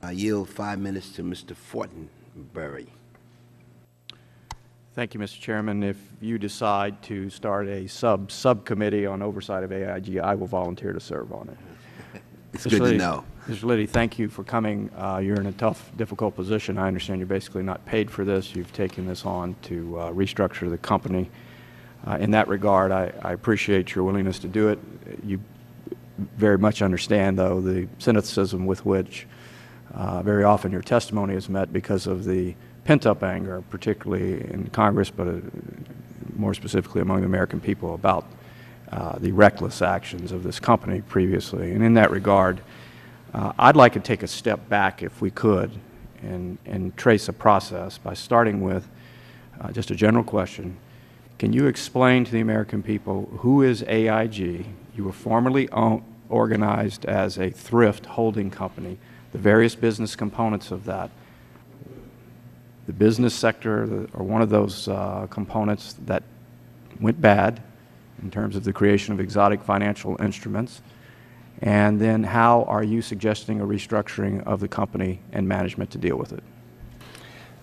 I yield 5 minutes to Mr. Fortenberry. Thank you, Mr. Chairman. If you decide to start a subcommittee on oversight of AIG, I will volunteer to serve on it. It's good to know. Mr. Liddy, thank you for coming. You're in a tough, difficult position. I understand you're basically not paid for this. You've taken this on to restructure the company. In that regard, I appreciate your willingness to do it. You very much understand, though, the cynicism with which very often your testimony is met because of the pent-up anger, particularly in Congress, but more specifically among the American people, about the reckless actions of this company previously. And in that regard, I'd like to take a step back, if we could, and trace a process by starting with just a general question. Can you explain to the American people who is AIG? You were formerly organized as a thrift holding company, the various business components of that. The business sector, or one of those components that went bad in terms of the creation of exotic financial instruments, and then how are you suggesting a restructuring of the company and management to deal with it?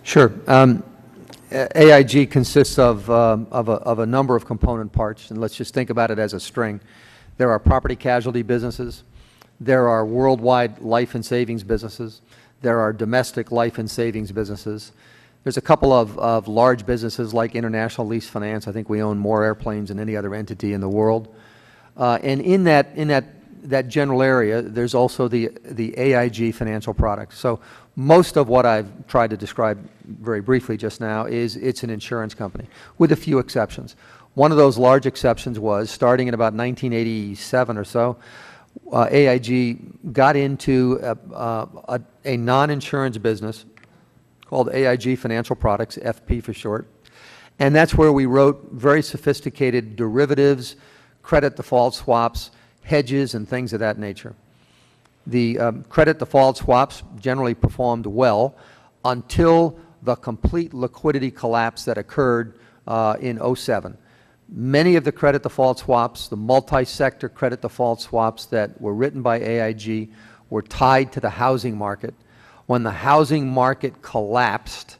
Sure. AIG consists of a number of component parts, and let's just think about it as a string. There are property casualty businesses. There are worldwide life and savings businesses. There are domestic life and savings businesses. There's a couple of large businesses like International Lease Finance. I think we own more airplanes than any other entity in the world. And in that general area, there's also the AIG financial products. So most of what I've tried to describe very briefly just now is it's an insurance company, with a few exceptions. One of those large exceptions was, starting in about 1987 or so, AIG got into a non-insurance business called AIG Financial Products, FP for short. And that's where we wrote very sophisticated derivatives, credit default swaps, hedges, and things of that nature. The credit default swaps generally performed well until the complete liquidity collapse that occurred in '07. Many of the credit default swaps, the multi-sector credit default swaps that were written by AIG, were tied to the housing market. When the housing market collapsed,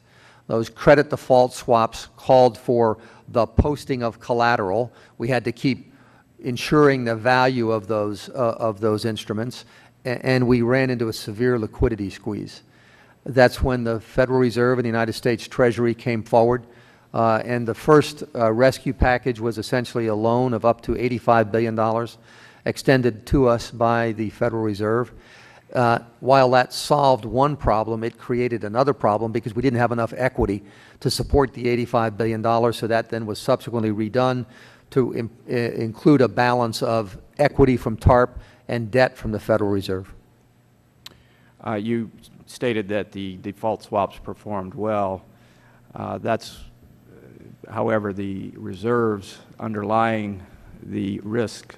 those credit default swaps called for the posting of collateral. We had to keep ensuring the value of those instruments, and we ran into a severe liquidity squeeze. That's when the Federal Reserve and the United States Treasury came forward, and the first rescue package was essentially a loan of up to $85 billion extended to us by the Federal Reserve. While that solved one problem, it created another problem because we didn't have enough equity to support the $85 billion, so that then was subsequently redone to include a balance of equity from TARP and debt from the Federal Reserve. You stated that the default swaps performed well. However, the reserves underlying the risk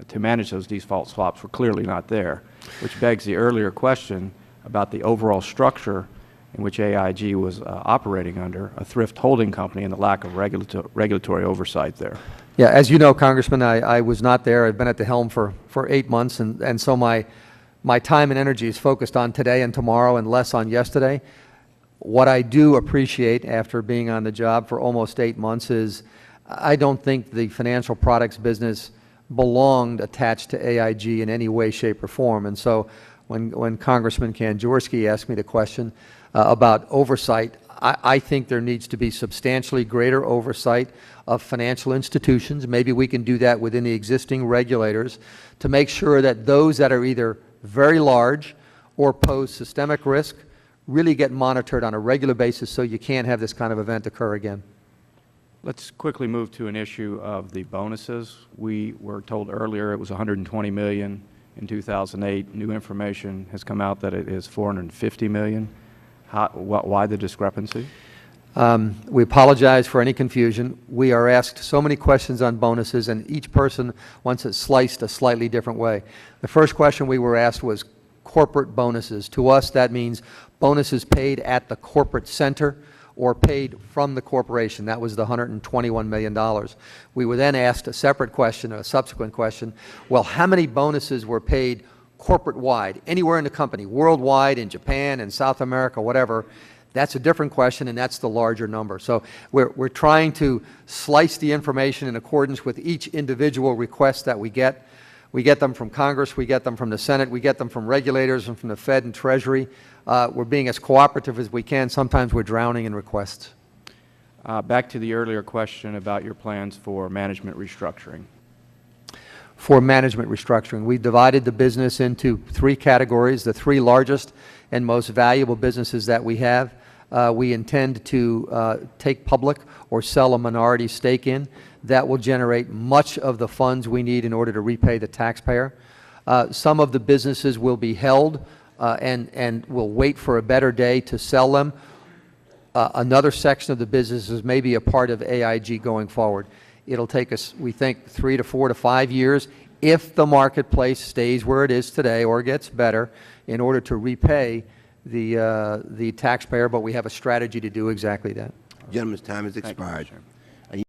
to manage those default swaps were clearly not there, which begs the earlier question about the overall structure in which AIG was operating under, a thrift holding company, and the lack of regulatory oversight there. Yeah, as you know, Congressman, I was not there. I've been at the helm for 8 months, and so my time and energy is focused on today and tomorrow and less on yesterday. What I do appreciate after being on the job for almost 8 months is I don't think the financial products business belonged attached to AIG in any way, shape, or form. And so when Congressman Kanjorski asked me the question about oversight, I think there needs to be substantially greater oversight of financial institutions. Maybe we can do that within the existing regulators to make sure that those that are either very large or pose systemic risk really get monitored on a regular basis so you can't have this kind of event occur again. Let's quickly move to an issue of the bonuses. We were told earlier it was $120 million in 2008. New information has come out that it is $450 million. Why the discrepancy? We apologize for any confusion. We are asked so many questions on bonuses, and each person wants it sliced a slightly different way. The first question we were asked was corporate bonuses. To us, that means bonuses paid at the corporate center or paid from the corporation. That was the $121 million. We were then asked a separate question, a subsequent question, well, how many bonuses were paid corporate-wide, anywhere in the company, worldwide, in Japan, in South America, whatever, that's a different question, and that's the larger number. So we're trying to slice the information in accordance with each individual request that we get. We get them from Congress, we get them from the Senate, we get them from regulators and from the Fed and Treasury. We're being as cooperative as we can. Sometimes we're drowning in requests. Back to the earlier question about your plans for management restructuring. For management restructuring, we divided the business into 3 categories, the 3 largest and most valuable businesses that we have. We intend to take public or sell a minority stake in. That will generate much of the funds we need in order to repay the taxpayer. Some of the businesses will be held and will wait for a better day to sell them. Another section of the businesses may be a part of AIG going forward. It'll take us, we think, 3 to 4 to 5 years if the marketplace stays where it is today or gets better in order to repay the taxpayer, but we have a strategy to do exactly that. Gentleman's time has Thank you, Mr. expired. Chairman.